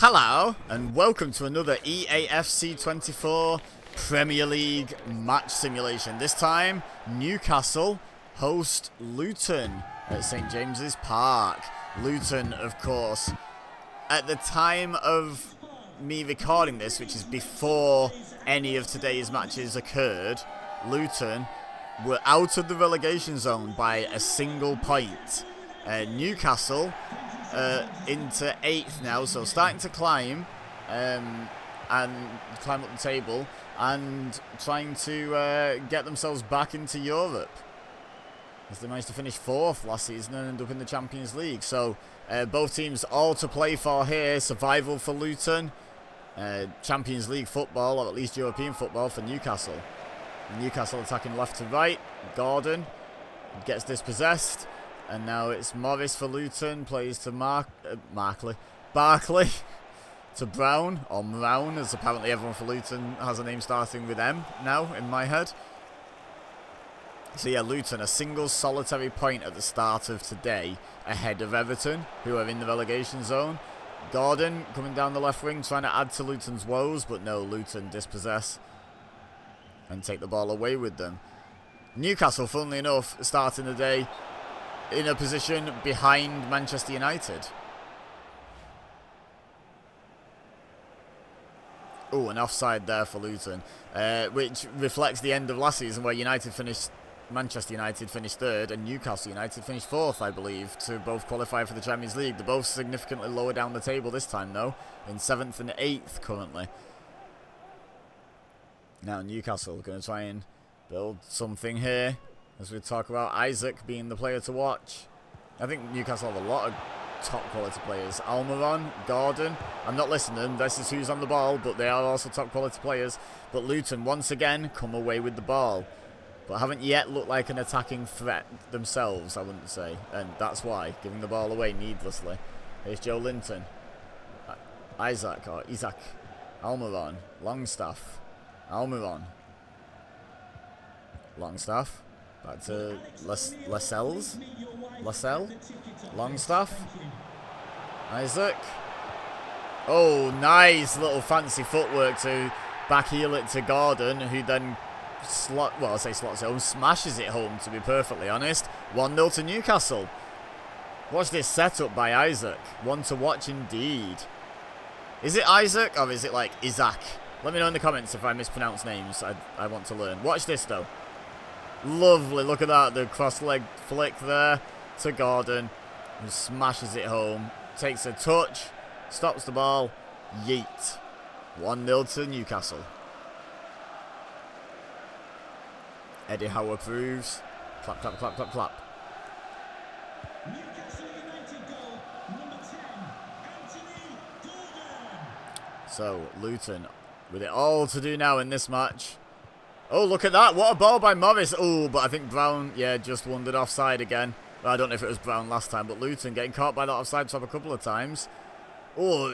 Hello and welcome to another EAFC 24 Premier League match simulation. This time Newcastle host Luton at St James's Park. Luton, of course, at the time of me recording this, which is before any of today's matches occurred, Luton were out of the relegation zone by a single point. Newcastle into 8th now, so starting to climb and climb up the table and trying to get themselves back into Europe, as they managed to finish 4th last season and end up in the Champions League. So both teams all to play for here. Survival for Luton, Champions League football, or at least European football for Newcastle. Newcastle attacking left to right. Gordon gets dispossessed. And now it's Morris for Luton, plays to Barkley to Brown, or Brown, as apparently everyone for Luton has a name starting with M now in my head. So yeah, Luton, a single solitary point at the start of today, ahead of Everton, who are in the relegation zone. Gordon coming down the left wing, trying to add to Luton's woes, but no, Luton dispossess and take the ball away with them. Newcastle, funnily enough, starting the day in a position behind Manchester United. Oh, an offside there for Luton, which reflects the end of last season, where Manchester United finished 3rd and Newcastle United finished 4th, I believe, to both qualify for the Champions League. They're both significantly lower down the table this time, though, in 7th and 8th currently. Now Newcastle are going to try and build something here, as we talk about Isaac being the player to watch. I think Newcastle have a lot of top quality players. Almiron, Gordon. I'm not listening, this is who's on the ball, but they are also top quality players. But Luton once again come away with the ball, but haven't yet looked like an attacking threat themselves, I wouldn't say. And that's why, giving the ball away needlessly. Here's Joe Linton. Isaac. Almiron. Longstaff. Almiron. Longstaff. Back to Lascelles. Longstaff. Isaac. Oh, nice little fancy footwork to backheel it to Gordon, who then smashes it home, to be perfectly honest. 1-0 to Newcastle. Watch this setup by Isaac. One to watch indeed. Is it Isaac or is it like Isaac? Let me know in the comments if I mispronounce names. I want to learn. Watch this though. Lovely, look at that, the cross-leg flick there to Gordon, who smashes it home, takes a touch, stops the ball, yeet. 1-0 to Newcastle. Eddie Howe approves. Clap, clap, clap, clap, clap. Newcastle United goal, number 10, Anthony Gordon. So, Luton with it all to do now in this match. Oh, look at that. What a ball by Morris. Oh, but I think Brown, yeah, just wandered offside again. Well, I don't know if it was Brown last time, but Luton getting caught by that offside trap a couple of times. Oh,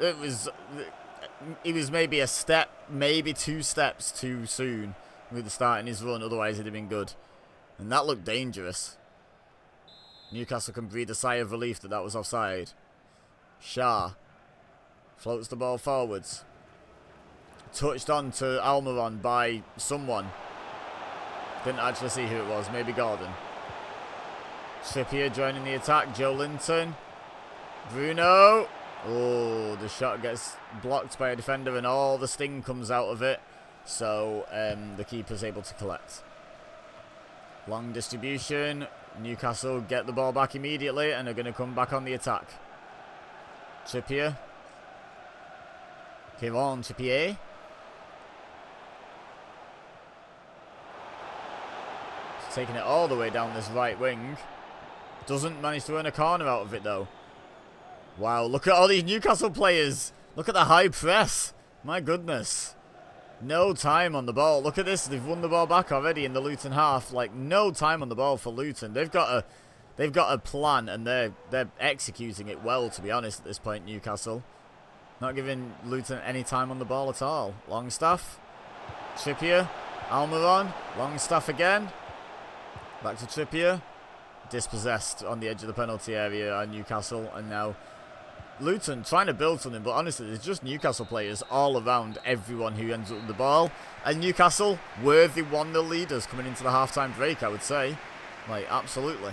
it was maybe a step, maybe 2 steps too soon with the start in his run. Otherwise, it'd have been good. And that looked dangerous. Newcastle can breathe a sigh of relief that was offside. Shah floats the ball forwards. Touched on to Almiron by someone. Didn't actually see who it was. Maybe Gordon. Trippier joining the attack. Joe Linton. Bruno. Oh, the shot gets blocked by a defender and all the sting comes out of it. So the keeper's able to collect. Long distribution. Newcastle get the ball back immediately and are going to come back on the attack. Trippier. Kieran Trippier. Taking it all the way down this right wing. Doesn't manage to earn a corner out of it though. Wow, look at all these Newcastle players. Look at the high press. My goodness. No time on the ball. Look at this. They've won the ball back already in the Luton half. Like, no time on the ball for Luton. They've got a plan and they're executing it well, to be honest, at this point, Newcastle. Not giving Luton any time on the ball at all. Longstaff. Trippier. Almiron. Longstaff again. Back to Trippier. Dispossessed on the edge of the penalty area at Newcastle. And now Luton trying to build something, but honestly, there's just Newcastle players all around everyone who ends up with the ball. And Newcastle, worthy 1-0 leaders coming into the half-time break, I would say. Like, absolutely.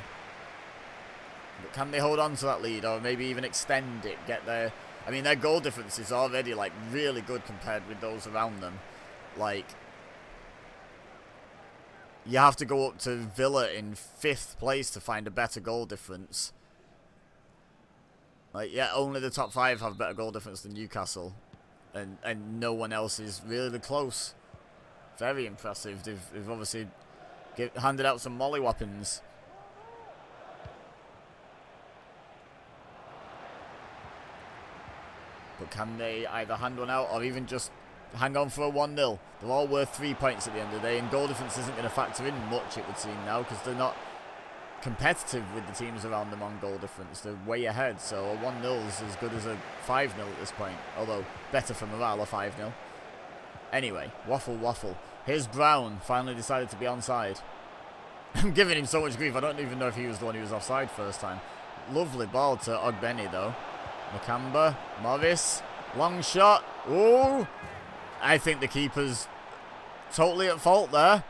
But can they hold on to that lead, or maybe even extend it, get their... I mean, their goal difference is already, like, really good compared with those around them. Like, you have to go up to Villa in 5th place to find a better goal difference. Like, yeah, only the top 5 have better goal difference than Newcastle. And no one else is really close. Very impressive. They've obviously handed out some molly-whoppings. But can they either hand one out or even just hang on for a 1-0? They're all worth 3 points at the end of the day, and goal difference isn't going to factor in much, it would seem now, because they're not competitive with the teams around them on goal difference. They're way ahead, so a 1-0 is as good as a 5-0 at this point, although better for morale, a 5-0. Anyway, waffle. Here's Brown, finally decided to be onside. I'm giving him so much grief, I don't even know if he was the one who was offside first time. Lovely ball to Ogbeni, though. Nakamba, Morris, long shot. Ooh! I think the keeper's totally at fault there.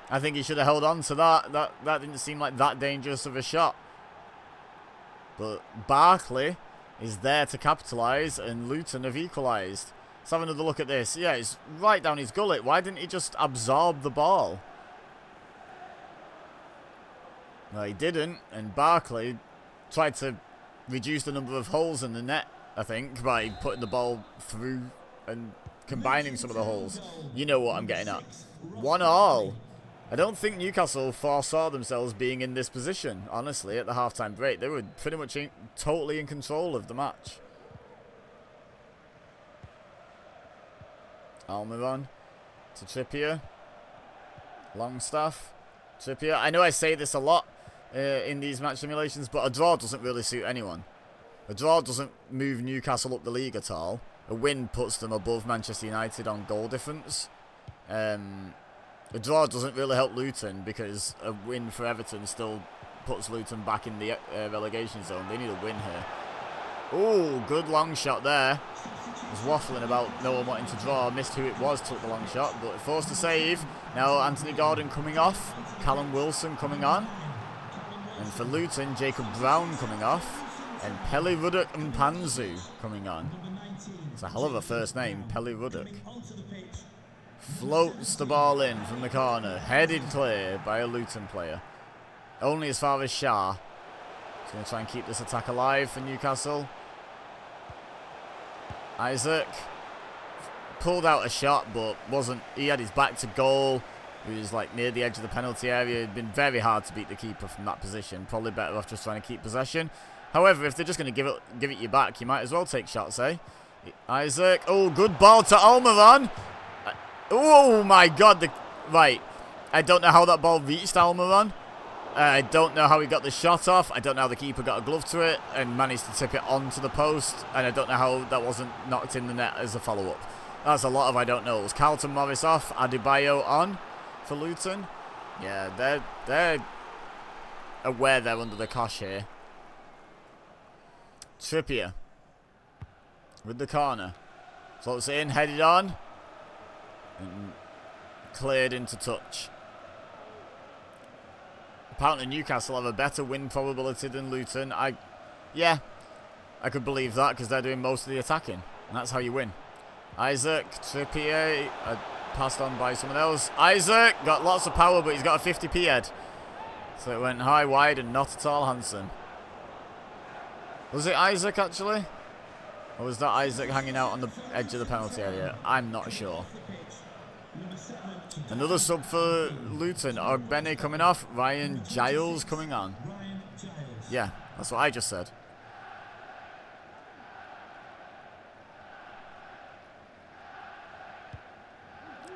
I think he should have held on to that. That didn't seem like that dangerous of a shot. But Barkley is there to capitalise, and Luton have equalised. Let's have another look at this. Yeah, it's right down his gullet. Why didn't he just absorb the ball? No, he didn't, and Barkley tried to reduce the number of holes in the net, I think, by putting the ball through and combining some of the holes. You know what I'm getting at. 1-1. I don't think Newcastle foresaw themselves being in this position, honestly, at the half-time break. They were pretty much totally in control of the match. Almiron to Trippier. Longstaff. Trippier. I know I say this a lot in these match simulations, but a draw doesn't really suit anyone. A draw doesn't move Newcastle up the league at all. A win puts them above Manchester United on goal difference. A draw doesn't really help Luton, because a win for Everton still puts Luton back in the relegation zone. They need a win here. Oh, good long shot there. Was waffling about no one wanting to draw. Missed who it was, took the long shot, but forced to save. Now Anthony Gordon coming off. Callum Wilson coming on. And for Luton, Jacob Brown coming off. And Peli Ruddock Mpanzu coming on. It's a hell of a first name, Peli Ruddock. Floats the ball in from the corner. Headed clear by a Luton player. Only as far as Shah. He's going to try and keep this attack alive for Newcastle. Isaac pulled out a shot, but wasn't. He had his back to goal. He was like near the edge of the penalty area. It'd been very hard to beat the keeper from that position. Probably better off just trying to keep possession. However, if they're just going to give it you back, you might as well take shots, eh? Isaac. Oh, good ball to Almiron. Oh my God! Right, I don't know how that ball reached Almiron. I don't know how he got the shot off. I don't know how the keeper got a glove to it and managed to tip it onto the post. And I don't know how that wasn't knocked in the net as a follow-up. That's a lot of I don't knows. Carlton Morris off. Adebayo on for Luton. Yeah, they're aware they're under the cosh here. Trippier with the corner. Floats in, headed on. And cleared into touch. Apparently Newcastle have a better win probability than Luton. Yeah, I could believe that, because they're doing most of the attacking. And that's how you win. Isaac, Trippier, passed on by someone else. Isaac got lots of power, but he's got a 50p head. So it went high, wide, and not at all handsome. Was it Isaac, actually? Or was that Isaac hanging out on the edge of the penalty area? I'm not sure. Another sub for Luton. Ogbeni coming off. Ryan Giles coming on. Yeah, that's what I just said.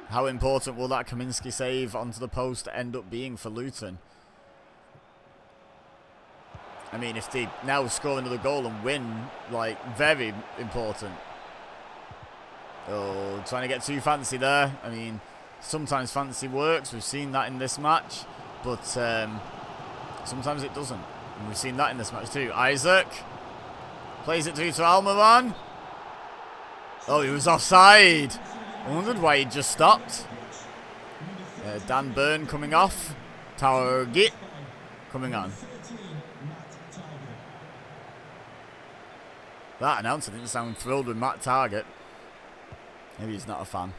How important will that Kaminsky save onto the post end up being for Luton? I mean, if they now score another goal and win, like, very important. Oh, trying to get too fancy there. I mean, sometimes fancy works. We've seen that in this match. But sometimes it doesn't. And we've seen that in this match too. Isaac. Plays it through to Almiron. Oh, he was offside. I wondered why he just stopped. Dan Burn coming off. Target coming on. That announcer didn't sound thrilled with Matt Target. Maybe he's not a fan.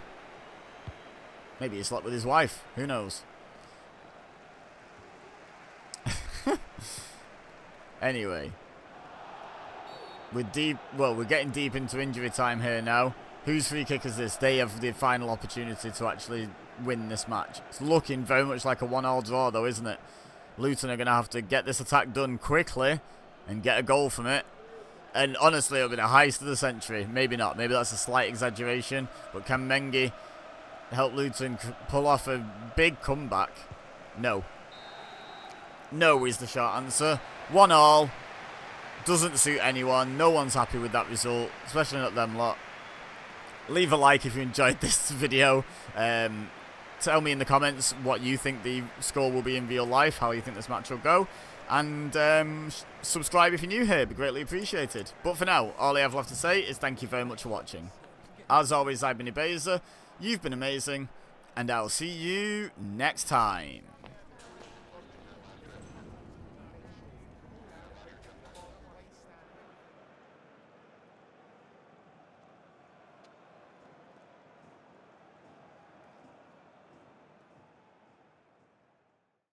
Maybe he slept with his wife. Who knows? Anyway. We're getting deep into injury time here now. Whose free kick is this? They have the final opportunity to actually win this match. It's looking very much like a 1-1 draw though, isn't it? Luton are going to have to get this attack done quickly and get a goal from it. And honestly, it'll be the heist of the century. Maybe not. Maybe that's a slight exaggeration. But can Mengi help Luton pull off a big comeback? No. No is the short answer. 1-1. Doesn't suit anyone. No one's happy with that result. Especially not them lot. Leave a like if you enjoyed this video. Tell me in the comments what you think the score will be in real life. How you think this match will go. And subscribe if you're new here, it'd be greatly appreciated. But for now, all I have left to say is thank you very much for watching. As always, I've been Ibeza, you've been amazing, and I'll see you next time.